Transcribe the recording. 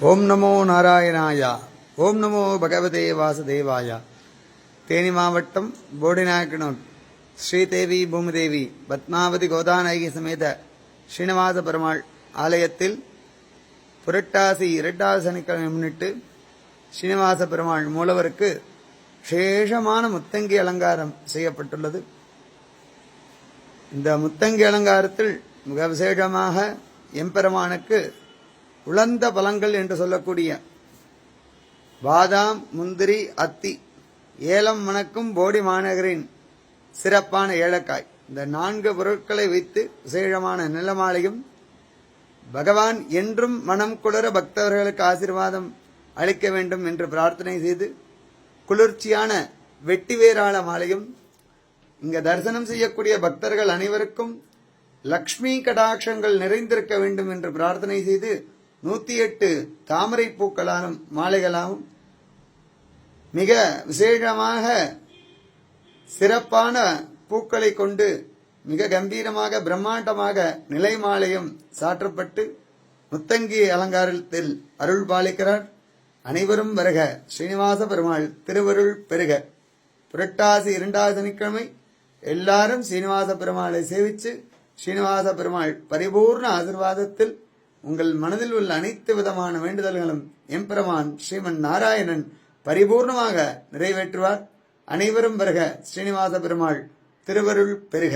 ஓம் நமோ நாராயணாயா. ஓம் நமோ பகவதே வாசுதேவாய. தேனி மாவட்டம் போடிநாயக்கனூர் ஸ்ரீதேவி பூமிதேவி பத்மாவதி கோதாநாயகி சமேத ஸ்ரீனிவாச பெருமாள் ஆலயத்தில் புரட்டாசி 2வது சனிக்கிழமை முன்னிட்டு ஸ்ரீனிவாச பெருமாள் மூலவருக்கு விசேஷமான முத்தங்கி அலங்காரம் செய்யப்பட்டுள்ளது. இந்த முத்தங்கி அலங்காரத்தில் மிக விசேஷமாக எம்பெருமானுக்கு உலர்ந்த பழங்கள் என்று சொல்லக்கூடிய பாதாம், முந்திரி, அத்தி, ஏலம் மணக்கும் போடி மாநகரின் சிறப்பான ஏலக்காய், இந்த 4 பொருட்களை வைத்து விசேஷமான நிலமாலையும் பகவான் என்றும் மனம் குளிர பக்தர்களுக்கு ஆசீர்வாதம் அளிக்க வேண்டும் என்று பிரார்த்தனை செய்து குளிர்ச்சியான வெட்டிவேராள மாலையும், இங்க தரிசனம் செய்யக்கூடிய பக்தர்கள் அனைவருக்கும் லக்ஷ்மி கடாட்சங்கள் நிறைந்திருக்க வேண்டும் என்று பிரார்த்தனை செய்து 108 தாமரை பூக்களாலும் மாலைகளாலும் மிக விசேஷமாக சிறப்பான பூக்களை கொண்டு மிக கம்பீரமாக பிரம்மாண்டமாக நிலை மாலையும் சாற்றப்பட்டு முத்தங்கி அலங்காரத்தில் அருள் பாலிக்கிறார். அனைவரும் வருக, ஸ்ரீனிவாச பெருமாள் திருவருள் பெருக. புரட்டாசி 2வது சனிக்கிழமை எல்லாரும் ஸ்ரீனிவாச பெருமாளை சேவித்து ஸ்ரீனிவாச பெருமாள் பரிபூர்ண ஆசீர்வாதத்தில் உங்கள் மனதில் உள்ள அனைத்து விதமான வேண்டுதல்களும் எம்பெருமான் ஸ்ரீமன் நாராயணன் பரிபூர்ணமாக நிறைவேற்றுவார். அனைவரும் வருக, ஸ்ரீனிவாச பெருமாள் திருவருள் பெருக.